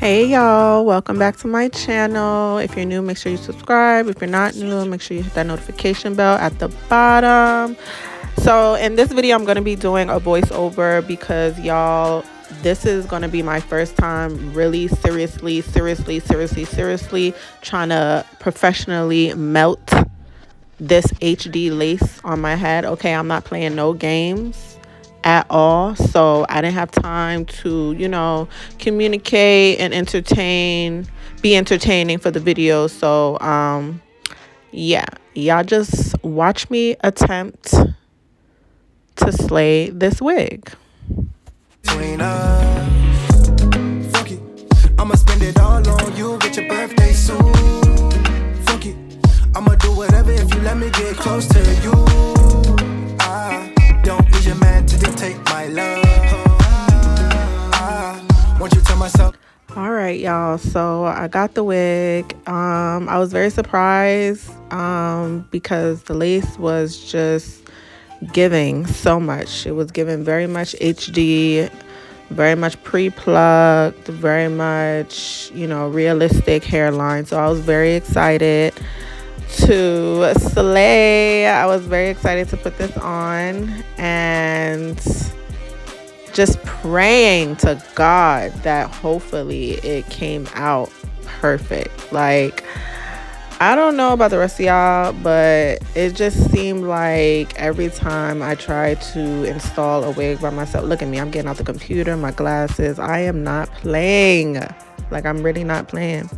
Hey y'all, welcome back to my channel. If you're new, make sure you subscribe. If you're not new, make sure you hit that notification bell at the bottom. So in this video, I'm going to be doing a voiceover because y'all, this is going to be my first time really seriously trying to professionally melt this HD lace on my head. Okay, I'm not playing no games at all, so I didn't have time to communicate and be entertaining for the video. So yeah, y'all just watch me attempt to slay this wig. I'ma spend it all on you, get your birthday soon. Fuck it, I'ma do whatever if you let me get close to you. I don't need your man to dictate my love. I want you to myself. All right, y'all, so I got the wig. I was very surprised because the lace was just giving so much. It was giving very much HD, very much pre-plucked, very much realistic hairline. So I was very excited to slay. I was very excited to put this on and just praying to God that hopefully it came out perfect. Like, I don't know about the rest of y'all, but it just seemed like every time I tried to install a wig by myself, look at me, I'm getting out the computer, my glasses, I am not playing. Like, I'm really not playing.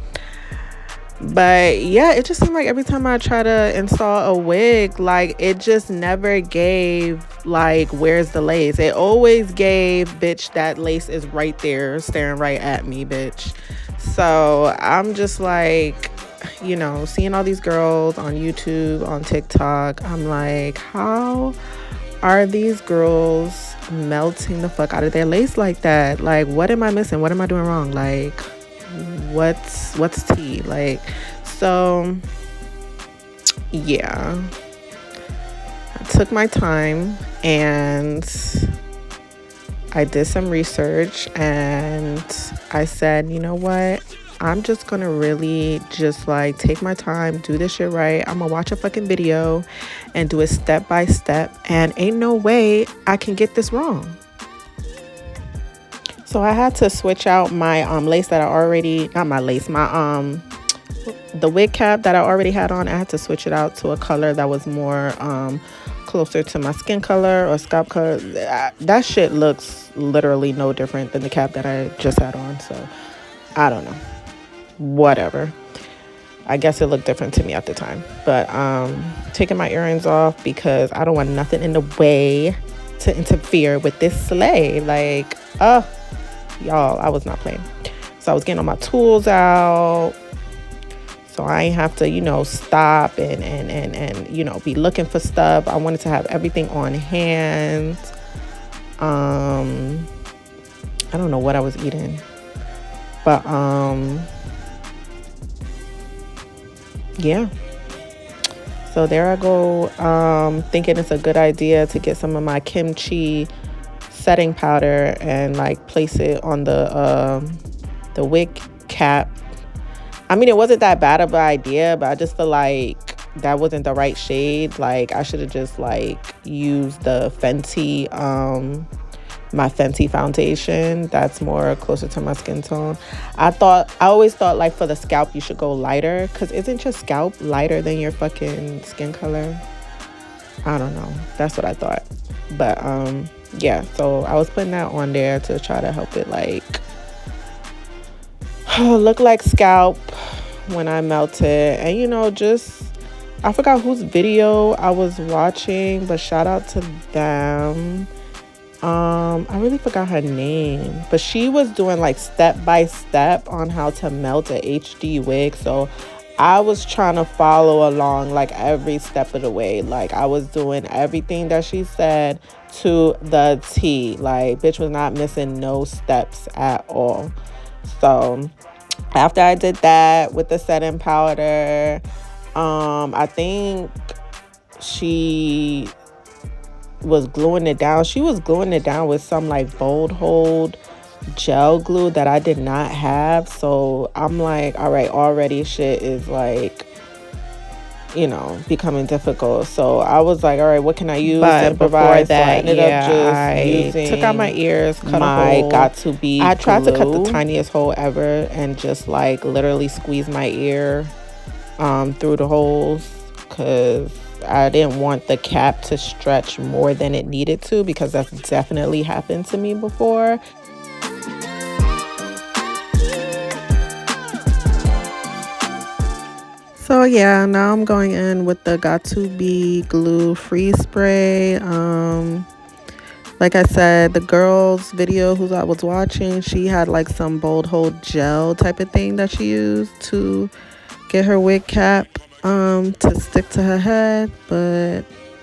But yeah, it just seemed like every time I try to install a wig, like, it just never gave, like, where's the lace? It always gave, bitch, that lace is right there staring right at me, bitch. So I'm just like, seeing all these girls on YouTube, on TikTok, I'm like, how are these girls melting the fuck out of their lace like that? Like, what am I missing? What am I doing wrong? Like, what's tea? Like, so yeah, I took my time and I did some research and I said, you know what, I'm just gonna really just like take my time, do this shit right. I'm gonna watch a fucking video and do it step by step, and ain't no way I can get this wrong. So I had to switch out my lace that I already, not my lace, my the wig cap that I already had on. I had to switch it out to a color that was more closer to my skin color or scalp color. That shit looks literally no different than the cap that I just had on. So I don't know, whatever. I guess it looked different to me at the time. But taking my earrings off because I don't want nothing in the way to interfere with this slay. Like, y'all, I was not playing. So I was getting all my tools out, so I ain't have to stop and be looking for stuff. I wanted to have everything on hand. I don't know what I was eating, but yeah, so there I go, thinking it's a good idea to get some of my kimchi setting powder and like place it on the wig cap. I mean, it wasn't that bad of an idea, but I just feel like that wasn't the right shade. Like, I should have just like used the Fenty my Fenty foundation that's more closer to my skin tone. I always thought like for the scalp you should go lighter, because isn't your scalp lighter than your fucking skin color? I don't know, that's what I thought. But yeah, so I was putting that on there to try to help it like look like scalp when I melt it. And just, I forgot whose video I was watching, but shout out to them. I really forgot her name, but she was doing like step by step on how to melt a HD wig. So I was trying to follow along like every step of the way. Like, I was doing everything that she said to the T. Like, bitch was not missing no steps at all. So after I did that with the setting powder, I think she was gluing it down. She was gluing it down with some like bold hold gel glue that I did not have. So I'm like, all right, already shit is like, you know, becoming difficult. So I was like, all right, what can I use to improvise? So I ended up just using, took out my ears, cut my got to be I tried to cut the tiniest hole ever and just like literally squeeze my ear through the holes, because I didn't want the cap to stretch more than it needed to, because that's definitely happened to me before. So yeah, now I'm going in with the Got To Be glue freeze spray. Like I said, the girl's video who I was watching, she had like some bold hold gel type of thing that she used to get her wig cap to stick to her head, but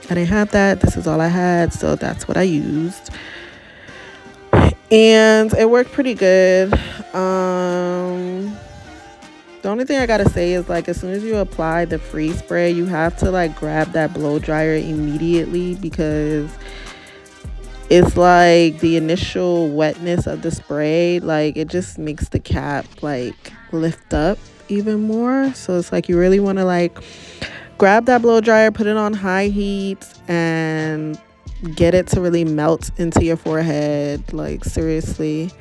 I didn't have that. This is all I had, so that's what I used, and it worked pretty good. The only thing I gotta say is, like, as soon as you apply the freeze spray, you have to like grab that blow dryer immediately, because it's like the initial wetness of the spray, like it just makes the cap like lift up even more. So it's like you really want to like grab that blow dryer, put it on high heat, and get it to really melt into your forehead, like seriously.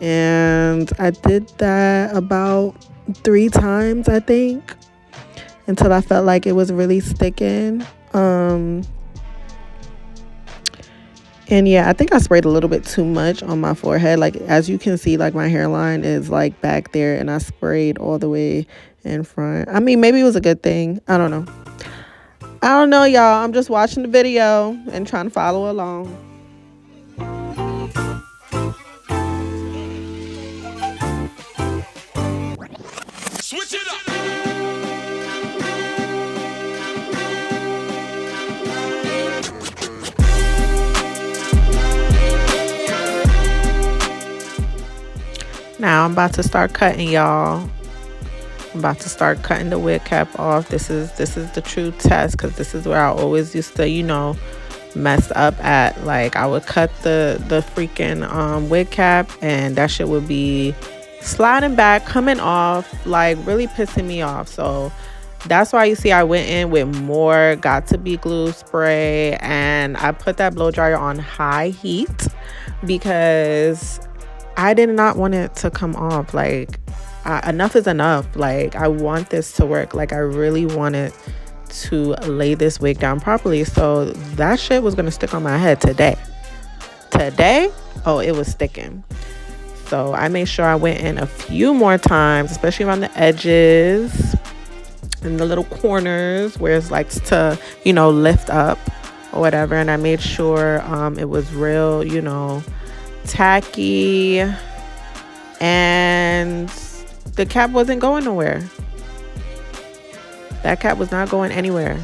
And I did that about 3 times, I think, until I felt like it was really sticking. And yeah, I think I sprayed a little bit too much on my forehead. Like, as you can see, like my hairline is like back there, and I sprayed all the way in front. I mean, maybe it was a good thing. I don't know. I don't know, y'all. I'm just watching the video and trying to follow along. Switch it up. Now I'm about to start cutting, y'all. I'm about to start cutting the wig cap off. This is the true test, because this is where I always used to, you know, mess up at. Like, I would cut the freaking wig cap, and that shit would be sliding back, coming off, like really pissing me off. So that's why you see I went in with more Got To Be glue spray, and I put that blow dryer on high heat because I did not want it to come off. Like, enough is enough. Like, I want this to work. Like, I really wanted to lay this wig down properly. So that shit was gonna stick on my head today. Oh, it was sticking. So I made sure I went in a few more times, especially around the edges and the little corners where it likes to, you know, lift up or whatever. And I made sure it was real, you know, tacky, and the cap wasn't going nowhere. That cap was not going anywhere.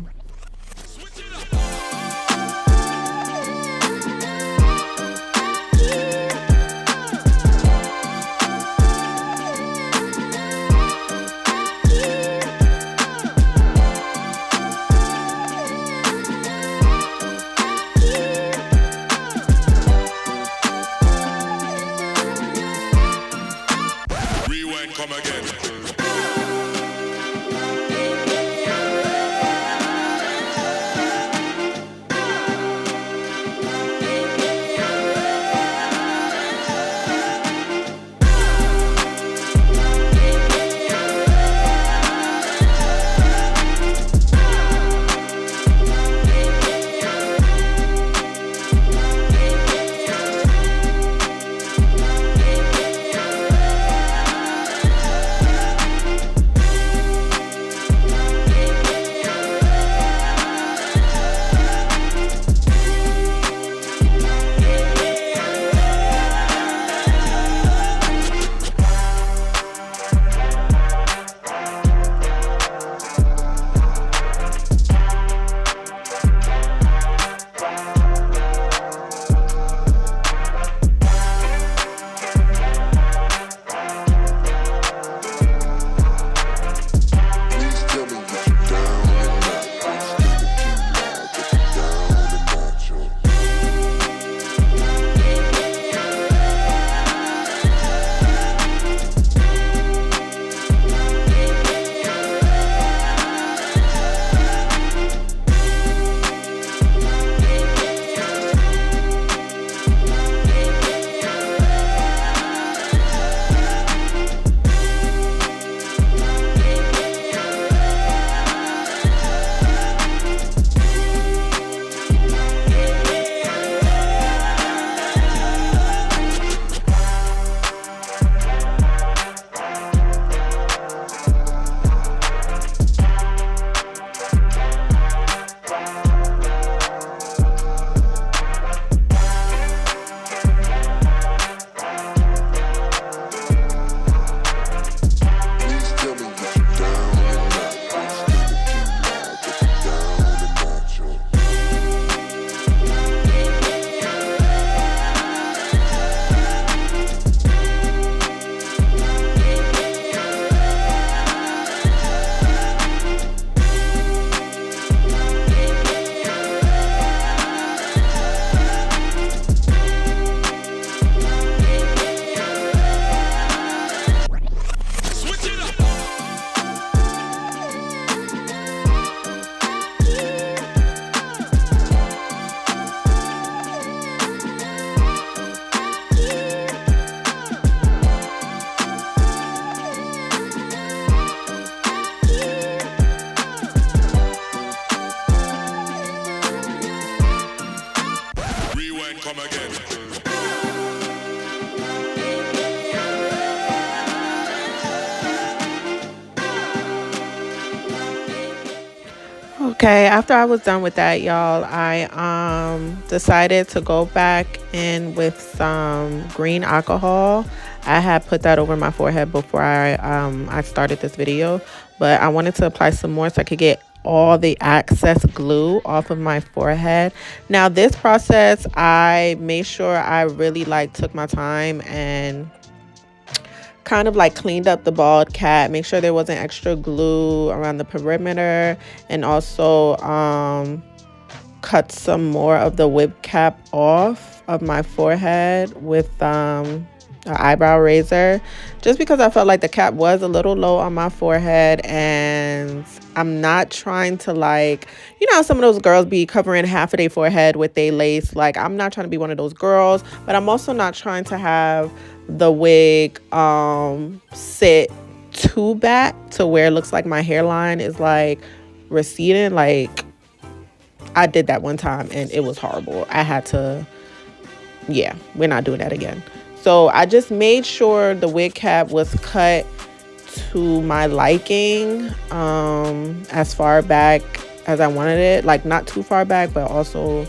Come again. Okay, after I was done with that, y'all, I decided to go back in with some green alcohol. I had put that over my forehead before I started this video, but I wanted to apply some more so I could get all the excess glue off of my forehead. Now, this process, I made sure I really like took my time and kind of like cleaned up the bald cap, make sure there wasn't extra glue around the perimeter, and also cut some more of the wig cap off of my forehead with an eyebrow razor, just because I felt like the cap was a little low on my forehead. And I'm not trying to, like, you know, some of those girls be covering half of their forehead with their lace. Like, I'm not trying to be one of those girls, but I'm also not trying to have the wig sit too back to where it looks like my hairline is like receding. Like, I did that one time and it was horrible. I had to, yeah, we're not doing that again. So I just made sure the wig cap was cut to my liking, as far back as I wanted it. Like, not too far back, but also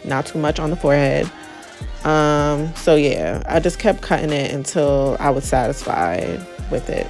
not too much on the forehead. So yeah, I just kept cutting it until I was satisfied with it.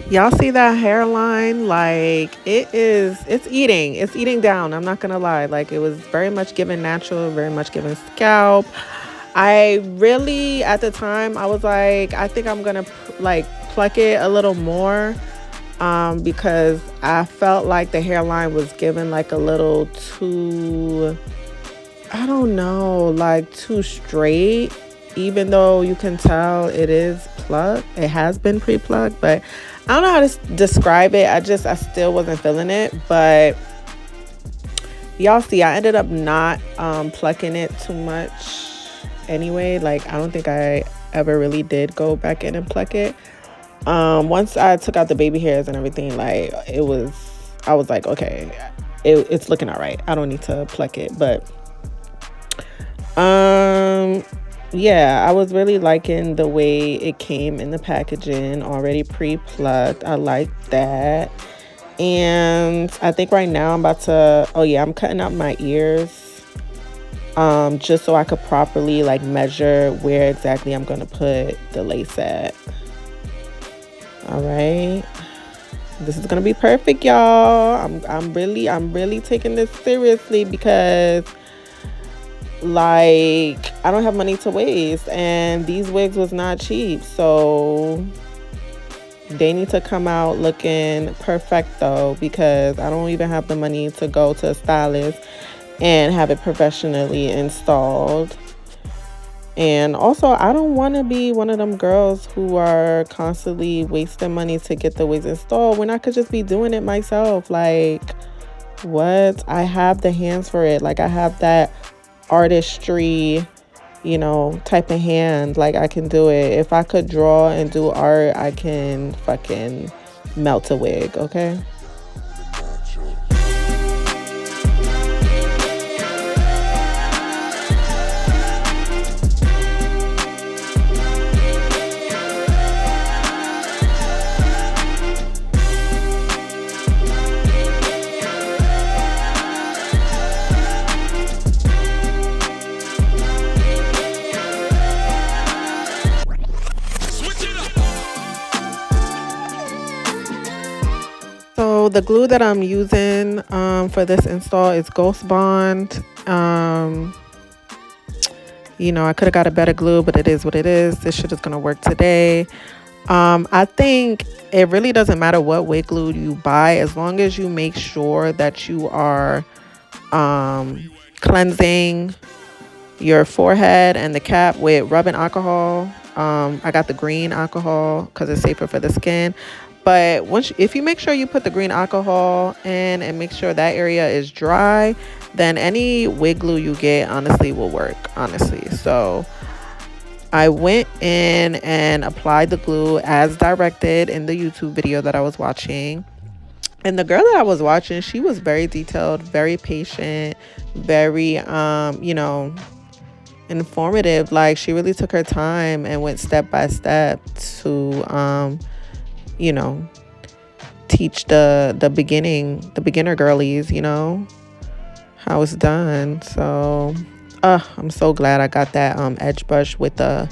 Y'all see that hairline? Like, it's eating down. I'm not gonna lie. Like, it was very much given natural, very much given scalp. I really, at the time, I was like, I think I'm gonna like pluck it a little more, because I felt like the hairline was given like a little too, I don't know, like too straight, even though you can tell it is plucked. It has been pre-plucked, but I don't know how to describe it. I still wasn't feeling it. But y'all see, I ended up not plucking it too much anyway. Like, I don't think I ever really did go back in and pluck it. Once I took out the baby hairs and everything, like, I was like, okay, it's looking all right. I don't need to pluck it. But yeah, I was really liking the way it came in the packaging, already pre-plucked. I like that. And I think right now I'm about to, oh yeah, I'm cutting out my ears, just so I could properly like measure where exactly I'm gonna put the lace at. All right, this is gonna be perfect, y'all. I'm really taking this seriously, because like, I don't have money to waste, and these wigs was not cheap, so they need to come out looking perfecto, because I don't even have the money to go to a stylist and have it professionally installed. And also, I don't want to be one of them girls who are constantly wasting money to get the wigs installed when I could just be doing it myself. Like, what? I have the hands for it. Like, I have that artistry, you know, type of hand. Like, I can do it. If I could draw and do art, I can fucking melt a wig, okay? So the glue that I'm using for this install is Ghost Bond. You know, I could have got a better glue, but it is what it is. This shit is gonna work today. I think it really doesn't matter what wig glue you buy, as long as you make sure that you are cleansing your forehead and the cap with rubbing alcohol. I got the green alcohol because it's safer for the skin. But if you make sure you put the green alcohol in and make sure that area is dry, then any wig glue you get honestly will work, honestly. So I went in and applied the glue as directed in the YouTube video that I was watching. And the girl that I was watching, she was very detailed, very patient, very you know, informative. Like, she really took her time and went step by step to you know, teach the beginner girlies, you know, how it's done. So I'm so glad I got that edge brush with the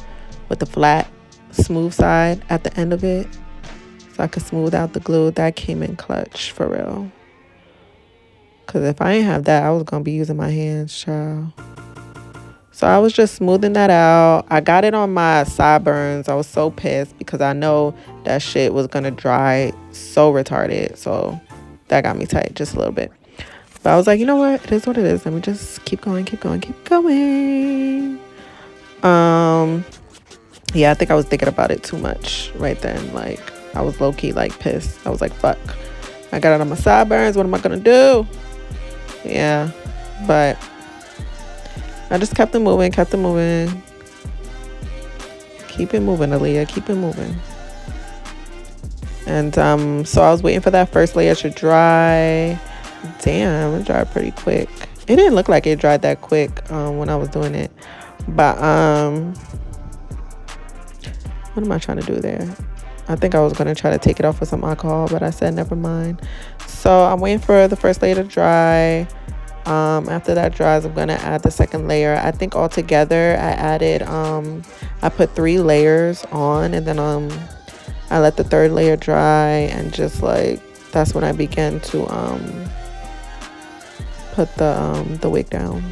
flat smooth side at the end of it, so I could smooth out the glue. That came in clutch for real, because if I didn't have that, I was gonna be using my hands, child. So I was just smoothing that out. I got it on my sideburns. I was so pissed because I know that shit was gonna dry so retarded. So that got me tight just a little bit. But I was like, you know what? It is what it is. Let me just keep going, keep going, keep going. Yeah, I think I was thinking about it too much right then. Like, I was low-key like pissed. I was like, fuck. I got it on my sideburns. What am I gonna do? Yeah, but I just kept it moving, kept it moving. Keep it moving, Aaliyah. Keep it moving. And so I was waiting for that first layer to dry. Damn, it dried pretty quick. It didn't look like it dried that quick when I was doing it. But what am I trying to do there? I think I was going to try to take it off with some alcohol, but I said never mind. So I'm waiting for the first layer to dry. After that dries, I'm gonna add the second layer. I think altogether I added I put 3 layers on, and then I let the third layer dry, and just like that's when I began to put the wig down.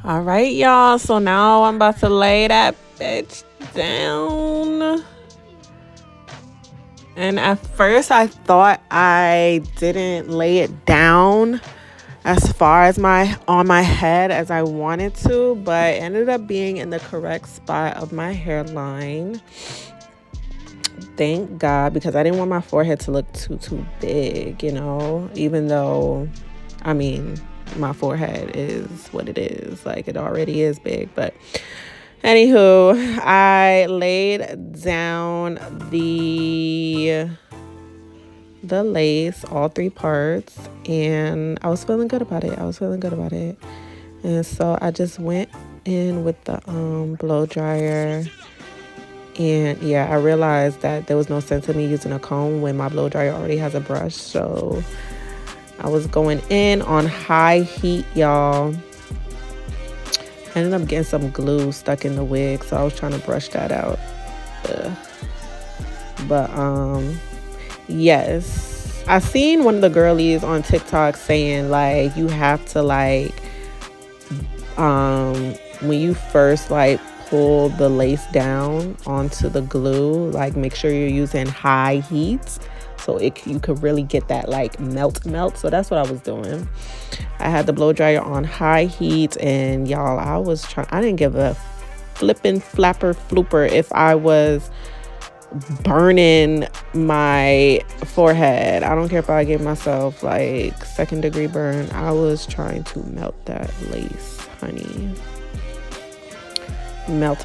All right, y'all. So now I'm about to lay that bitch down. And at first I thought I didn't lay it down as far as on my head as I wanted to, but it ended up being in the correct spot of my hairline. Thank God, because I didn't want my forehead to look too big, you know, even though, I mean, my forehead is what it is. Like, it already is big. But anywho, I laid down the lace, all 3 parts, and I was feeling good about it. And so I just went in with the blow dryer. And yeah, I realized that there was no sense in me using a comb when my blow dryer already has a brush. So I was going in on high heat, y'all. I ended up getting some glue stuck in the wig, so I was trying to brush that out. But yes, I seen one of the girlies on TikTok saying like you have to like when you first like pull the lace down onto the glue, like make sure you're using high heat so you could really get that like melt. So that's what I was doing. I had the blow dryer on high heat, and y'all, I didn't give a flippin' flapper flooper if I was burning my forehead. I don't care if I gave myself like 2nd-degree burn. I was trying to melt that lace, honey. Melt.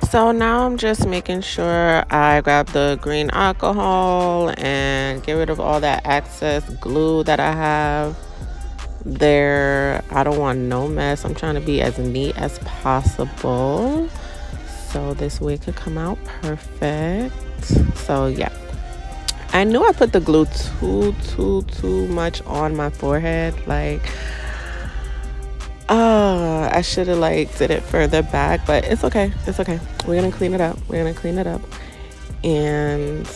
So now I'm just making sure I grab the green alcohol and get rid of all that excess glue that I have there. I don't want no mess. I'm trying to be as neat as possible so this wig could come out perfect. So yeah, I knew I put the glue too much on my forehead. Like, I should have like did it further back, but it's okay. We're gonna clean it up. And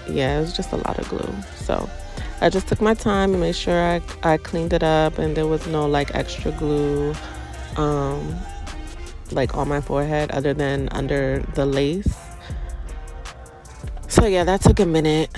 yeah, it was just a lot of glue. So I just took my time and made sure I cleaned it up, and there was no like extra glue like on my forehead other than under the lace. So yeah, that took a minute.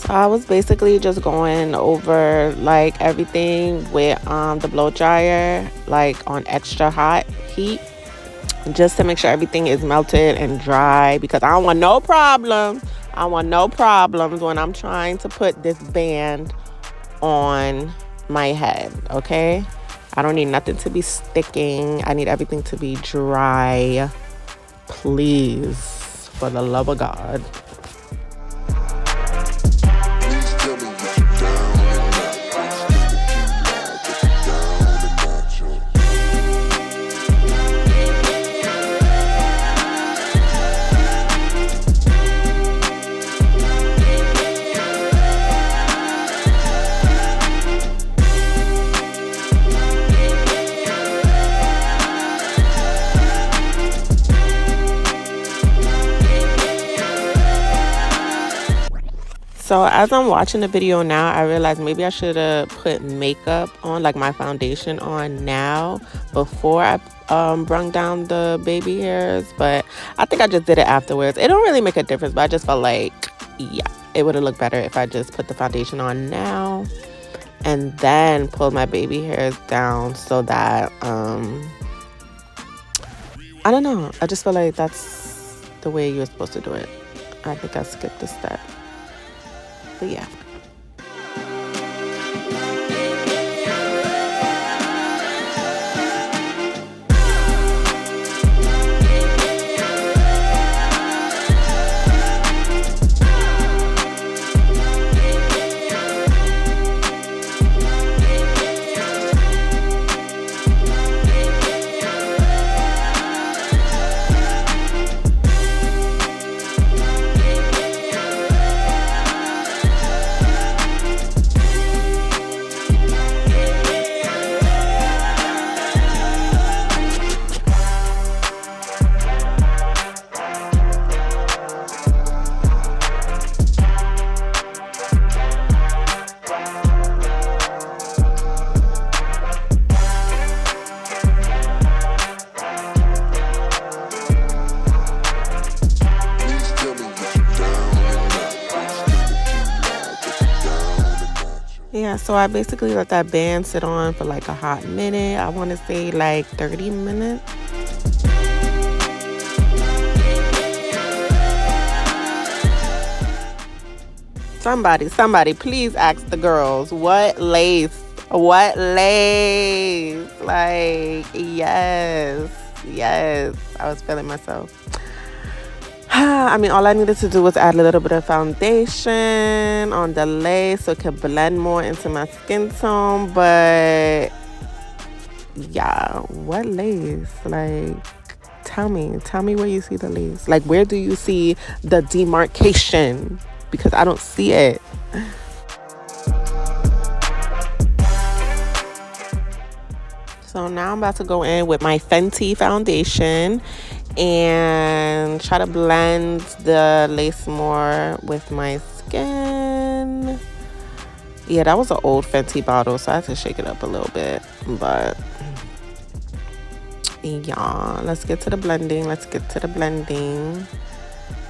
I was basically just going over like everything with the blow dryer, like on extra hot heat, just to make sure everything is melted and dry, because I don't want no problems. I want no problems when I'm trying to put this band on my head, okay? I don't need nothing to be sticking. I need everything to be dry. Please, for the love of God. So as I'm watching the video now, I realized maybe I should have put makeup on, like my foundation on now before I brung down the baby hairs. But I think I just did it afterwards. It don't really make a difference, but I just felt like, yeah, it would have looked better if I just put the foundation on now and then pulled my baby hairs down so that, I don't know. I just feel like that's the way you're supposed to do it. I think I skipped a step. But yeah. Yeah, so I basically let that band sit on for like a hot minute. I want to say like 30 minutes. Somebody, please ask the girls what lace. What lace? Like, yes. I was feeling myself. I mean, all I needed to do was add a little bit of foundation on the lace so it could blend more into my skin tone. But yeah, what lace? Like, tell me where you see the lace. Like, where do you see the demarcation? Because I don't see it. So now I'm about to go in with my Fenty foundation and try to blend the lace more with my skin. Yeah, that was an old Fenty bottle, so I had to shake it up a little bit. But yeah, let's get to the blending.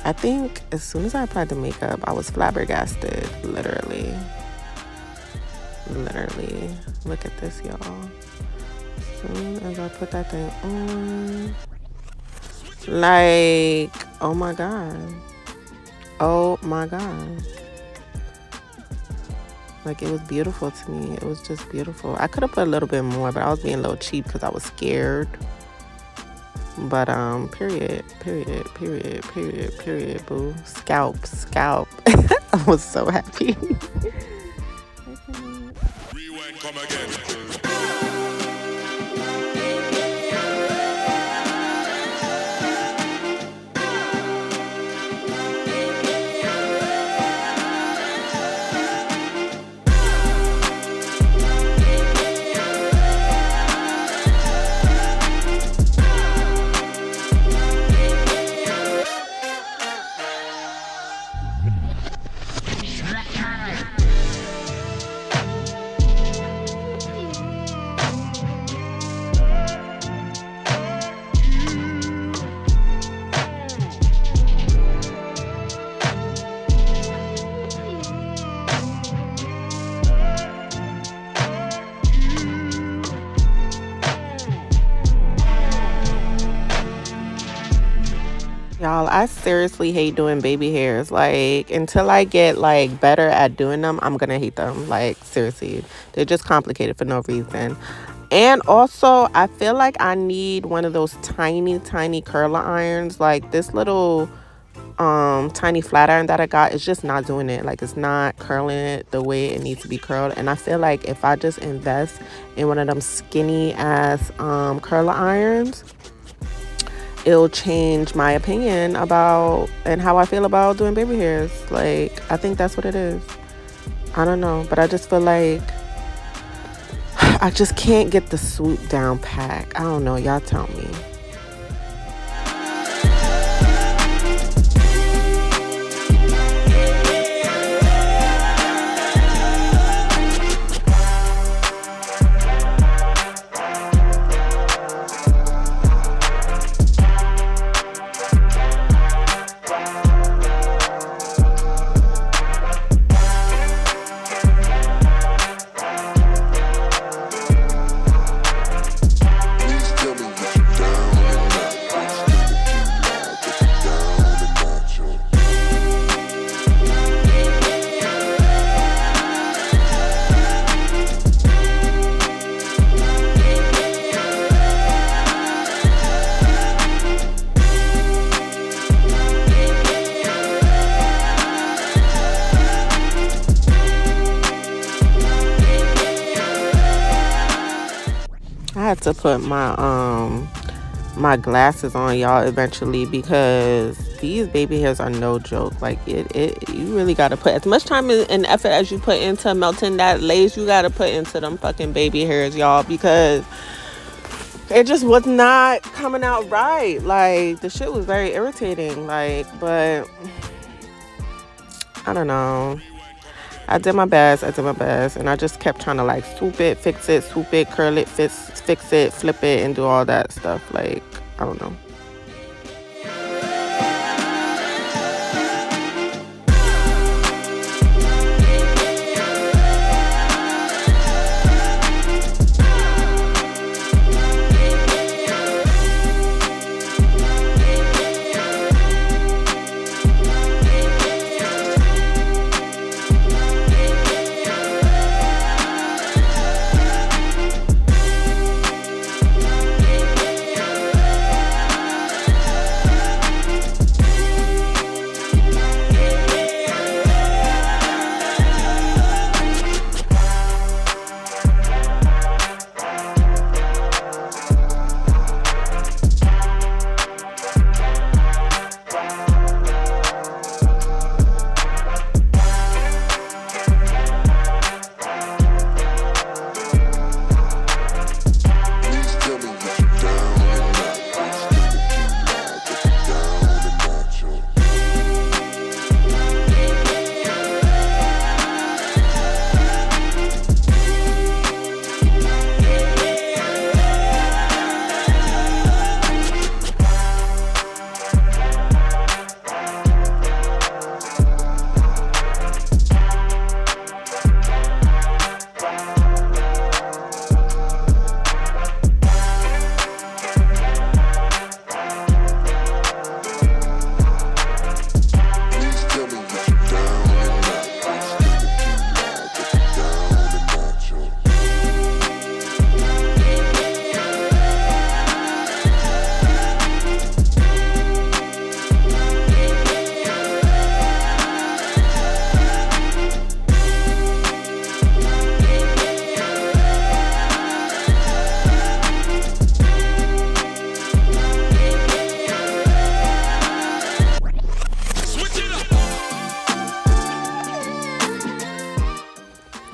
I think as soon as I applied the makeup, I was flabbergasted, literally. Look at this, y'all. As soon as I put that thing on, like, oh my god, like, it was beautiful to me. It was just beautiful. I could have put a little bit more, but I was being a little cheap because I was scared. But period, boo. Scalp. I was so happy. Rewind, come again. I seriously hate doing baby hairs. Like, until I get like better at doing them, I'm gonna hate them. Like, seriously, they're just complicated for no reason. And also, I feel like I need one of those tiny curler irons. Like, this little tiny flat iron that I got is just not doing it. Like, it's not curling it the way it needs to be curled. And I feel like if I just invest in one of them skinny ass curler irons, it'll change my opinion about and how I feel about doing baby hairs. Like, I think that's what it is. I don't know, but I just feel like I just can't get the swoop down pack. I don't know, y'all tell me. I had to put my glasses on, y'all, eventually, because these baby hairs are no joke. Like, you really gotta put as much time and effort as you put into melting that lace, you gotta put into them fucking baby hairs, y'all, because it just was not coming out right. Like, the shit was very irritating. Like, but I don't know. I did my best, and I just kept trying to like swoop it, fix it, swoop it, curl it, fix it, flip it, and do all that stuff. Like, I don't know.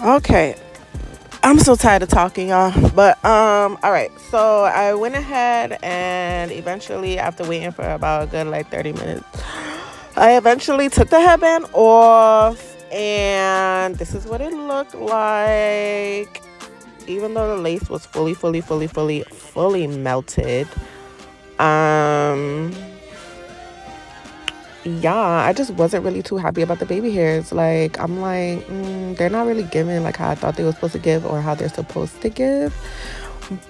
Okay, I'm so tired of talking, y'all. But all right, so I went ahead and eventually, after waiting for about a good like 30 minutes, I eventually took the headband off, and this is what it looked like. Even though the lace was fully melted, yeah, I just wasn't really too happy about the baby hairs. Like, I'm like, they're not really giving like how I thought they were supposed to give or how they're supposed to give.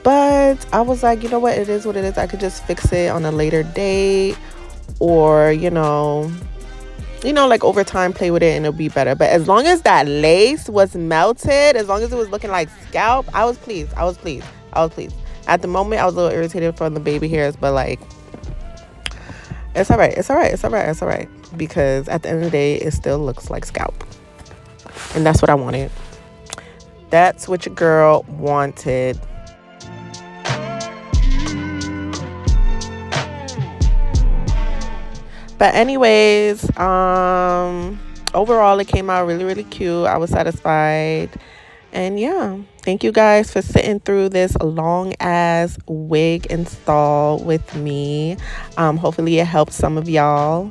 But I was like, you know what? It is what it is. I could just fix it on a later date, or like over time play with it and it'll be better. But as long as that lace was melted, as long as it was looking like scalp, I was pleased. At the moment I was a little irritated from the baby hairs, but like it's all right, because at the end of the day it still looks like scalp, and that's what I wanted. That's what your girl wanted. But anyways, overall it came out really, really cute. I was satisfied. And yeah, thank you guys for sitting through this long ass wig install with me. Hopefully it helped some of y'all.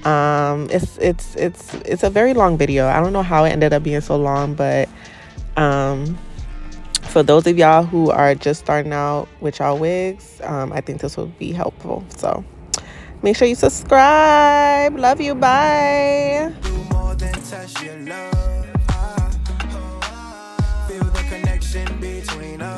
It's a very long video. I don't know how it ended up being so long, but for those of y'all who are just starting out with y'all wigs, I think this will be helpful. So make sure you subscribe. Love you. Bye. Do more than touch your love. Feel the connection between us.